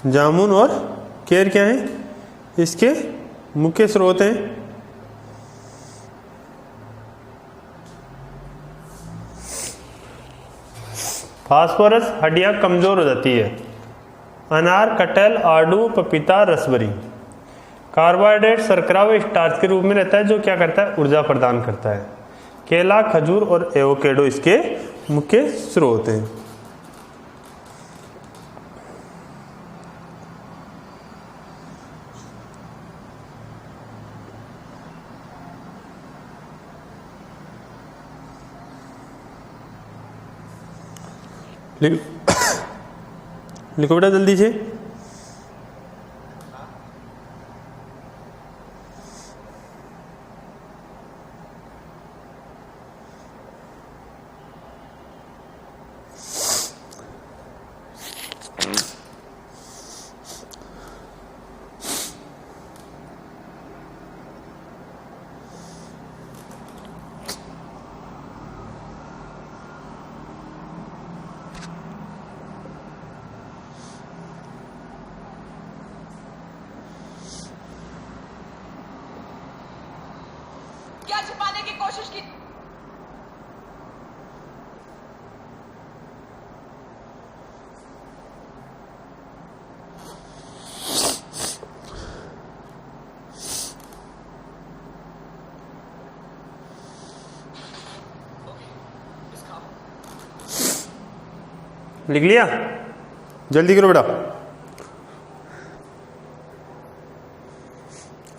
जामुन और केर क्या है, इसके मुख्य स्रोत हैं। फास्फोरस, हड्डियां कमजोर हो जाती है। अनार, कटहल, आड़ू, पपीता, रसबरी। कार्बोहाइड्रेट शर्करा व स्टार्च के रूप में रहता है, जो क्या करता है, ऊर्जा प्रदान करता है। केला, खजूर और एवोकाडो इसके मुख्य स्रोत हैं। लिखो बेटा जल्दी से। क्या छिपाने की कोशिश की? लिख लिया? जल्दी करो बेटा।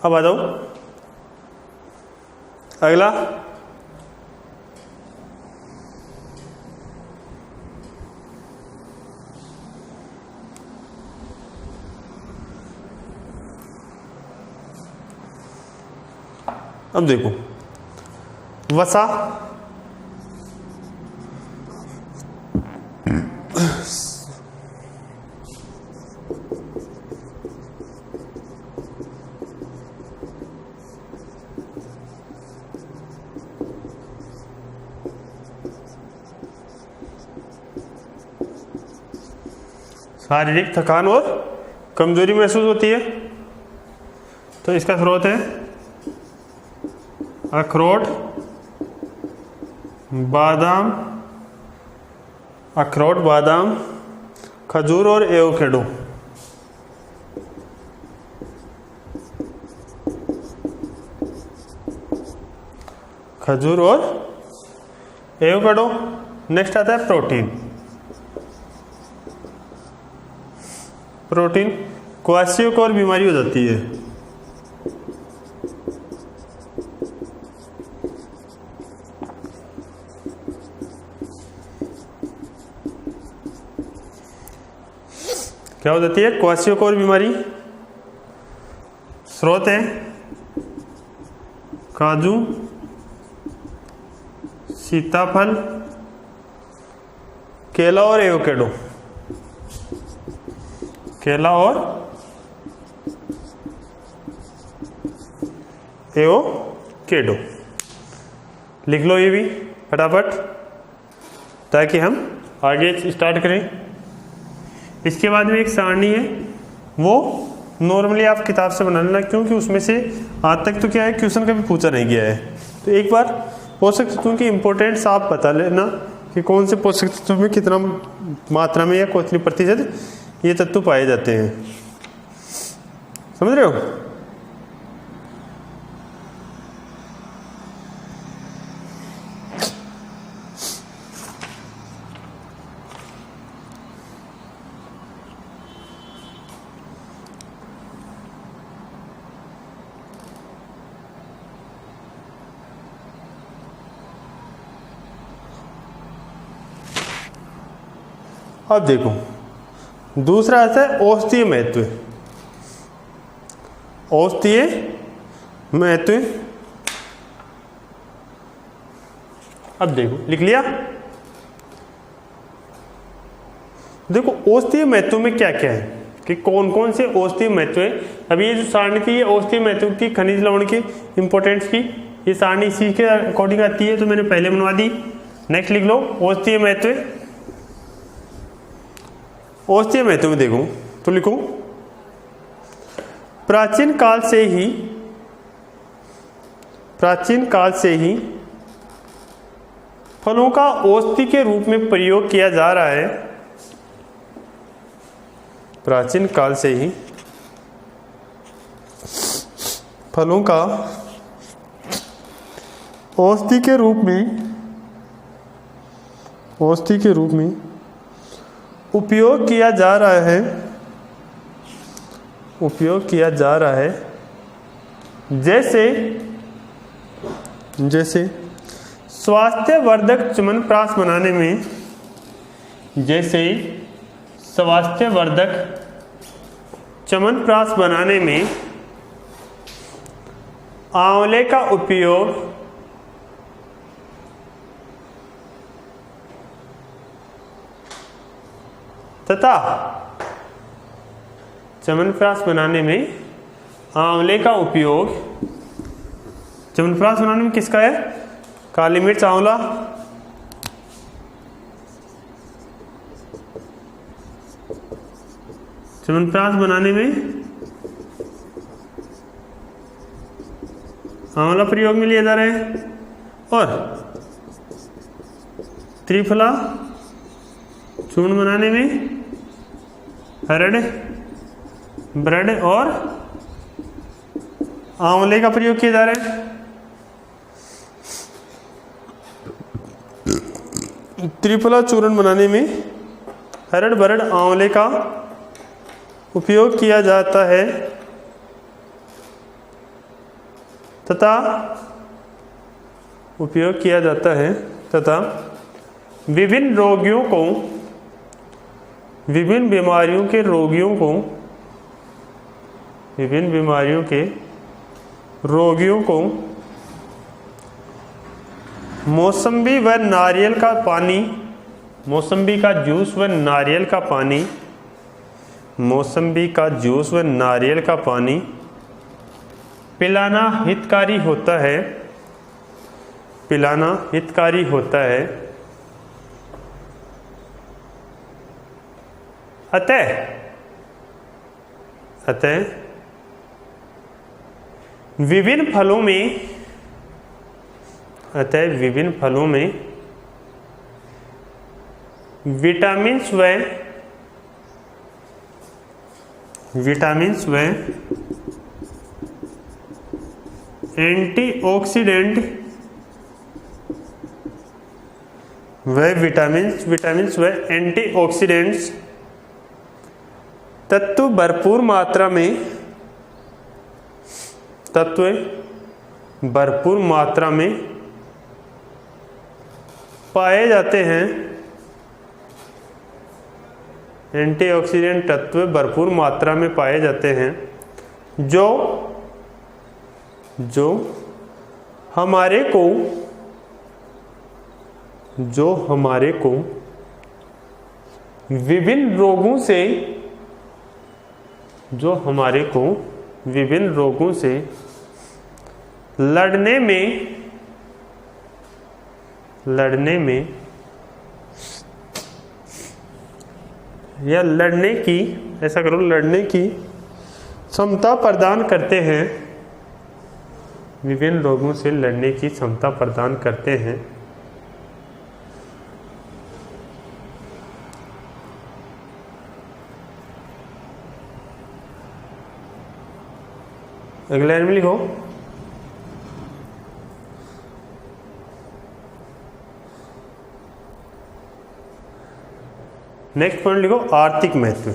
अब आ जाओ अगला। अब देखो वसा शारीरिक थकान और कमजोरी महसूस होती है, तो इसका स्रोत है अखरोट, बादाम, अखरोट, बादाम, खजूर और एवोकेडो। खजूर और एवोकेडो। नेक्स्ट आता है प्रोटीन। प्रोटीन क्वाशियोकोर बीमारी हो जाती है। क्या हो जाती है? क्वाशियोकोर बीमारी। स्रोत है काजू, सीताफल, केला और एवोकेडो। केला और एवोकेडो लिख लो ये भी फटाफट, ताकि हम आगे स्टार्ट करें। इसके बाद में एक सारणी है, वो नॉर्मली आप किताब से बना लेना, क्योंकि उसमें से आज तक तो क्या है क्वेश्चन कभी पूछा नहीं गया है। तो एक बार पोषक तत्वों की इंपॉर्टेंस आप बता लेना कि कौन से पोषक तत्व में कितना मात्रा में या कितनी प्रतिशत ये तत्व पाए जाते हैं। समझ रहे हो? अब देखो दूसरा आता है औषधीय महत्व। औषधीय महत्व। अब देखो लिख लिया? देखो औषधीय महत्व में क्या क्या है कि कौन कौन से औषधीय महत्व है। अभी ये जो सारणी थी ये औषधीय महत्व की, खनिज लवण की इंपॉर्टेंस की, ये सारणी इसी के अकॉर्डिंग आती है, तो मैंने पहले बनवा दी। नेक्स्ट लिख लो औषधीय महत्व। औषधीय महत्व में देखो तो लिखो प्राचीन काल से ही फलों का औषधि के रूप में प्रयोग किया जा रहा है। प्राचीन काल से ही फलों का औषधि के रूप में उपयोग किया जा रहा है। जैसे स्वास्थ्यवर्धक च्यवनप्राश बनाने में आंवले का उपयोग तथा च्यवनप्राश बनाने में आंवले का उपयोग, च्यवनप्राश बनाने में किसका है? काली मिर्च, आंवला। च्यवनप्राश बनाने में आंवला प्रयोग में लिया जा रहा है, और त्रिफला चूर्ण बनाने में हरड़, ब्रेड और आंवले का प्रयोग किया जा रहा है। त्रिफला चूर्ण बनाने में हरड़ बरड़ आंवले का उपयोग किया जाता है तथा विभिन्न रोगियों को, विभिन्न बीमारियों के रोगियों को मौसम्बी व नारियल का पानी, मौसम्बी का जूस व नारियल का पानी, मौसम्बी का जूस व नारियल का पानी पिलाना हितकारी होता है, पिलाना हितकारी होता है। अतः विभिन्न फलों में विटामिन्स व एंटीऑक्सीडेंट विटामिन्स व एंटीऑक्सीडेंट्स तत्व भरपूर मात्रा में पाए जाते हैं। एंटीऑक्सीडेंट तत्व भरपूर मात्रा में पाए जाते हैं जो हमारे को विभिन्न रोगों से लड़ने की क्षमता प्रदान करते हैं। विभिन्न रोगों से लड़ने की क्षमता प्रदान करते हैं। अगले लाइन में लिखो नेक्स्ट पॉइंट लिखो आर्थिक महत्व।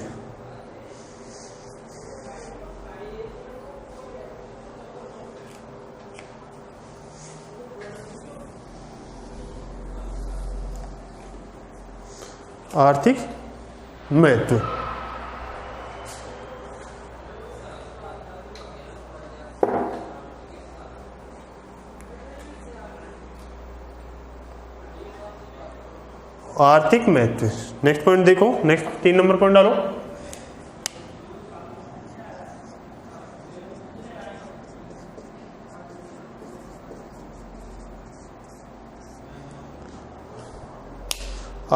आर्थिक महत्व आर्थिक महत्व। नेक्स्ट पॉइंट देखो, नेक्स्ट 3 नंबर पॉइंट डालो।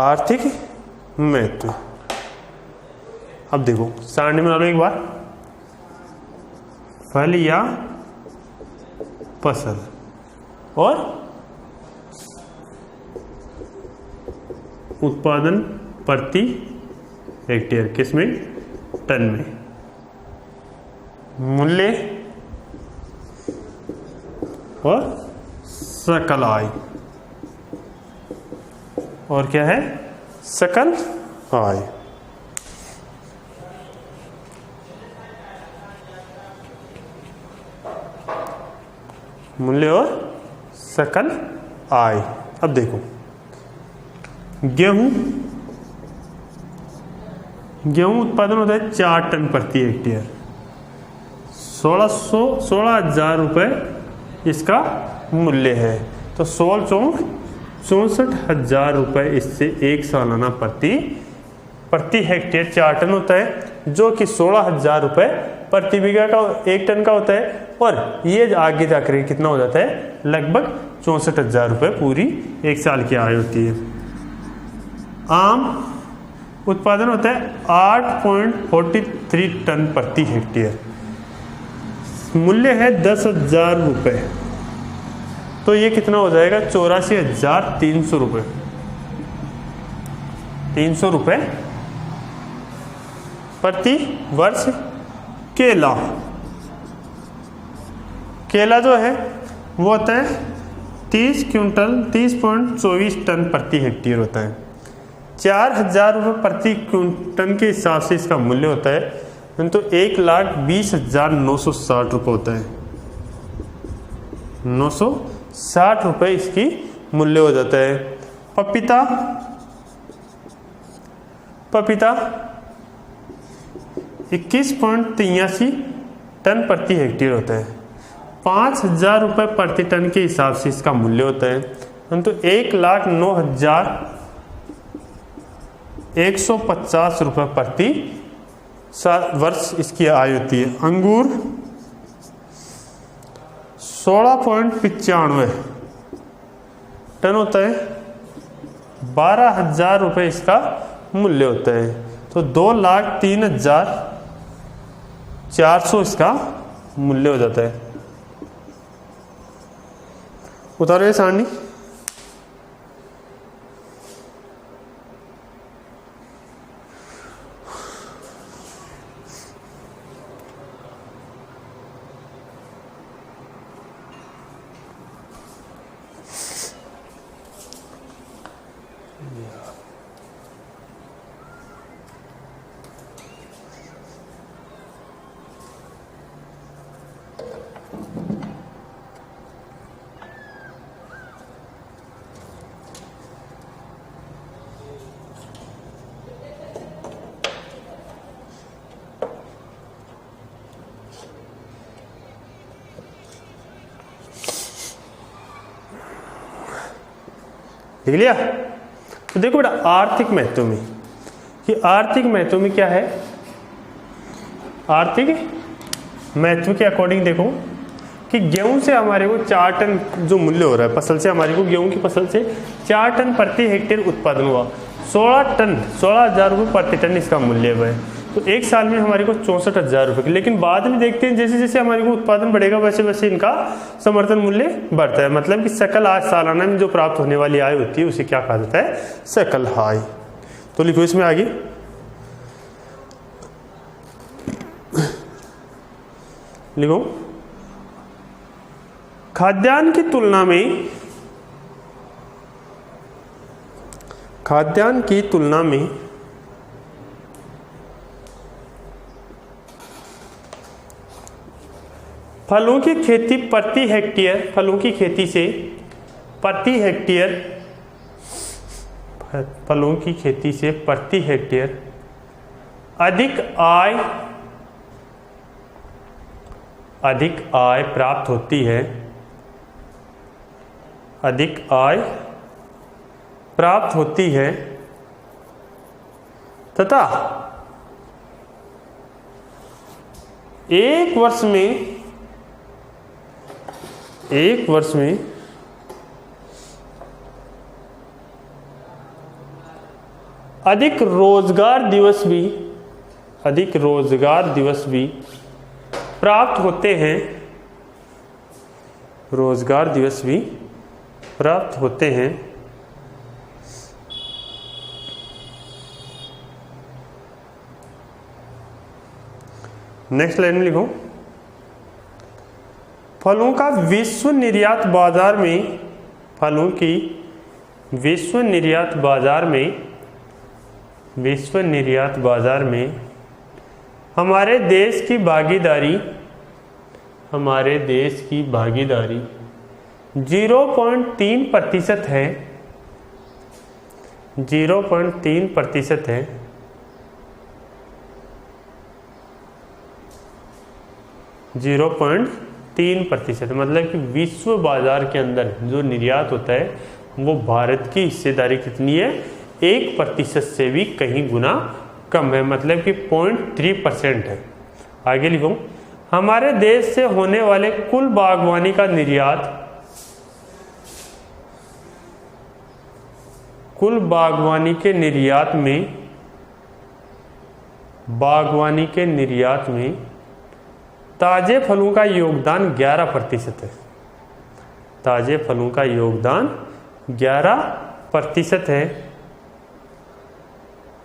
आर्थिक महत्व। अब देखो सारणी बना लो एक बार। फल या फसल और उत्पादन प्रति हेक्टेयर, किसमें? टन में। मूल्य और सकल आय, और क्या है? सकल आय। मूल्य और सकल आय। अब देखो गेहूं उत्पादन होता है 4 टन प्रति हेक्टेयर। 16,000 रुपये इसका मूल्य है। तो 16 चौक 64,000 रुपये इससे एक सालाना प्रति हेक्टेयर 4 टन होता है, जो कि 16,000 रुपये प्रति बीघा का 1 टन का होता है। और ये आगे जाकर कितना हो जाता है? लगभग 64,000 रुपये पूरी एक साल की आय होती है। आम उत्पादन होता है 8.43 टन प्रति हेक्टेयर। मूल्य है 10,000 रुपये। तो ये कितना हो जाएगा 84,300 रुपये, 300 रुपये प्रति वर्ष। केला जो है वो होता है 30 क्विंटल 30.24 टन प्रति हेक्टेयर होता है। 4,000 रुपये प्रति टन के हिसाब से इसका मूल्य होता है, तो 1,20,960 रुपये होता है। 960 रुपये इसकी मूल्य हो जाता है। पपीता 21.83 टन प्रति हेक्टेयर होता है। 5,000 रुपये प्रति टन के हिसाब से इसका मूल्य होता है, तो 1,09,150 रुपये प्रति वर्ष इसकी आय होती है। अंगूर 16.95 टन होता है, 12,000 रुपये इसका मूल्य होता है, तो 2,03,400 इसका मूल्य हो जाता है। उतारो ये सारणी। लिख लिया। तो देखो बेटा आर्थिक महत्व में, कि आर्थिक महत्व में क्या है, आर्थिक महत्व के अकॉर्डिंग देखो कि गेहूं से हमारे को 4 टन जो मूल्य हो रहा है, फसल से हमारे को गेहूं की फसल से 4 टन प्रति हेक्टेयर उत्पादन हुआ, 16,000 रुपये प्रति टन इसका मूल्य है। तो एक साल में हमारे को 64,000 रुपये की, लेकिन बाद में देखते हैं जैसे जैसे हमारे को उत्पादन बढ़ेगा वैसे वैसे इनका समर्थन मूल्य बढ़ता है। मतलब कि सकल आय सालाना में जो प्राप्त होने वाली आय होती है उसे क्या कहा जाता है, सकल आय। तो लिखो इसमें आगे, लिखो खाद्यान्न की तुलना में फलों की खेती प्रति हेक्टेयर, फलों की खेती से प्रति हेक्टेयर, फलों की खेती से प्रति हेक्टेयर अधिक आय प्राप्त होती है, अधिक आय प्राप्त होती है तथा एक वर्ष में अधिक रोजगार दिवस भी प्राप्त होते हैं, रोजगार दिवस भी प्राप्त होते हैं। नेक्स्ट लाइन में लिखो, फलों का विश्व निर्यात बाजार में, फलों की विश्व निर्यात बाजार में हमारे देश की भागीदारी 0.3% है, 0.3% है। मतलब कि विश्व बाजार के अंदर जो निर्यात होता है वो भारत की हिस्सेदारी कितनी है, 1% से भी कहीं गुना कम है, मतलब कि 0.3% है। आगे लिखो, हमारे देश से होने वाले कुल बागवानी का निर्यात, कुल बागवानी के निर्यात में ताजे फलों का योगदान 11% है। ताजे फलों का योगदान 11% है,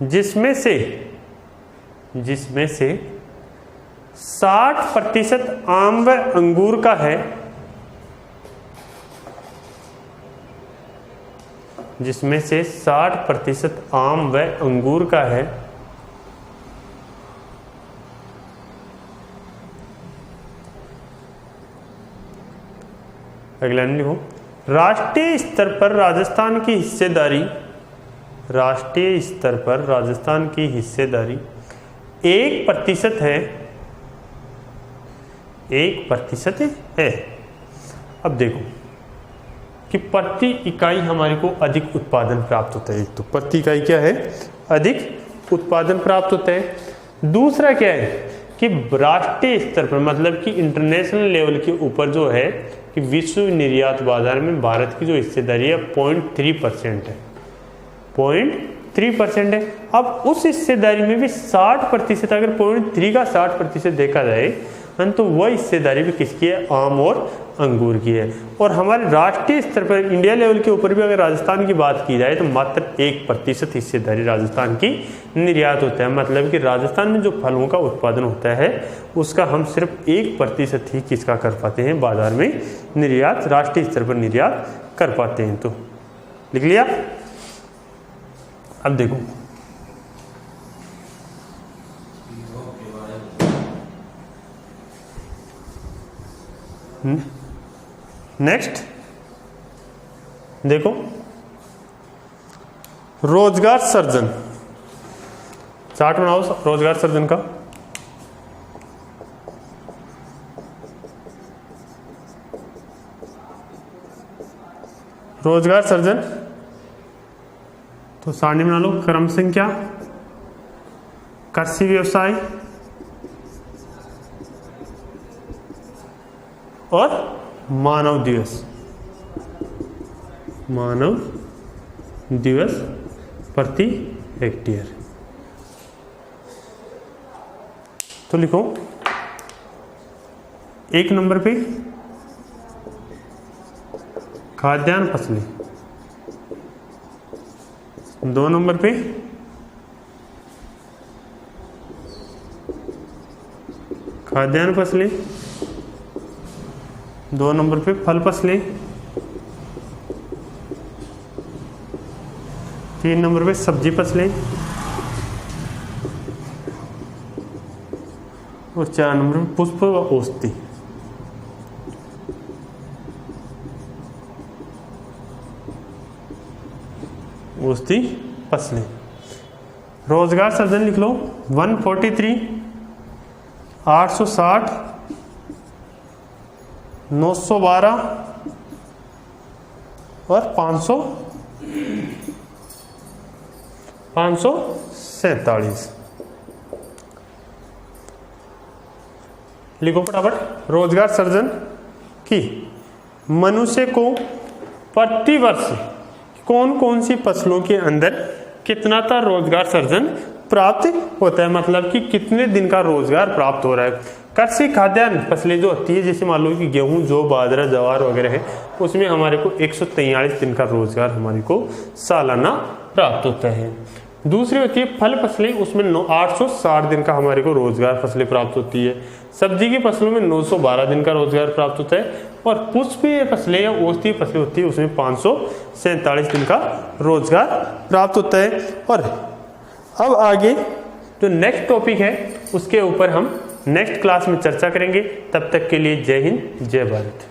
जिसमें से 60% आम व अंगूर का है, जिसमें से 60% आम व अंगूर का है। अगला लिखो, राष्ट्रीय स्तर पर राजस्थान की हिस्सेदारी 1% है, 1% है। अब देखो कि प्रति इकाई हमारे को अधिक उत्पादन प्राप्त होता है। एक तो प्रति इकाई क्या है, अधिक उत्पादन प्राप्त होता है। दूसरा क्या है कि राष्ट्रीय स्तर पर मतलब कि इंटरनेशनल लेवल के ऊपर जो है कि विश्व निर्यात बाजार में भारत की जो हिस्सेदारी है 0.3% है, 0.3% है। अब उस हिस्सेदारी में भी 60%, अगर 0.3 का 60% देखा जाए तो वह हिस्सेदारी भी किसकी है, आम और अंगूर की है। और हमारे राष्ट्रीय स्तर पर इंडिया लेवल के ऊपर भी अगर राजस्थान की बात की जाए तो मात्र 1% हिस्सेदारी राजस्थान की निर्यात होता है। मतलब कि राजस्थान में जो फलों का उत्पादन होता है उसका हम सिर्फ 1% ही किसका कर पाते हैं, बाजार में निर्यात, राष्ट्रीय स्तर पर निर्यात कर पाते हैं। तो लिख लिया। अब देखो नेक्स्ट देखो, रोजगार सर्जन, चार्ट बनाओ रोजगार सर्जन का। रोजगार सर्जन तो सारणी बना लो, क्रम संख्या, कृषि व्यवसाय और मानव दिवस प्रति हेक्टेयर। तो लिखो 1 नंबर पे खाद्यान्न फसलें, 2 नंबर पे खाद्यान्न फसलें, 2 नंबर पे फल फसलें, 3 नंबर पे सब्जी फसलें और 4 नंबर पे पुष्प व औषधि। औषधि फसलें। रोजगार सर्जन लिख लो 143, 860, 912 और 547। लिखो फटाफट। रोजगार सर्जन की मनुष्य को प्रति वर्ष कौन कौन सी फसलों के अंदर कितना का रोजगार सर्जन प्राप्त होता है, मतलब कि कितने दिन का रोजगार प्राप्त हो रहा है। कृषि खाद्यान्न फसलें जो होती है, जैसे मान लो कि गेहूं, जौ, बाजरा, ज्वार वगैरह है, उसमें हमारे को 143 दिन का रोजगार हमारे को सालाना प्राप्त होता है। दूसरी होती है फल फसलें, उसमें 860 दिन का हमारे को रोजगार फसलें प्राप्त होती है। सब्जी की फसलों में 912 दिन का रोजगार प्राप्त होता है और पुष्पीय फसलें या औषधीय फसलें होती है उसमें 547 दिन का रोजगार प्राप्त होता है। और अब आगे जो नेक्स्ट टॉपिक है उसके ऊपर हम नेक्स्ट क्लास में चर्चा करेंगे। तब तक के लिए जय हिंद, जय भारत।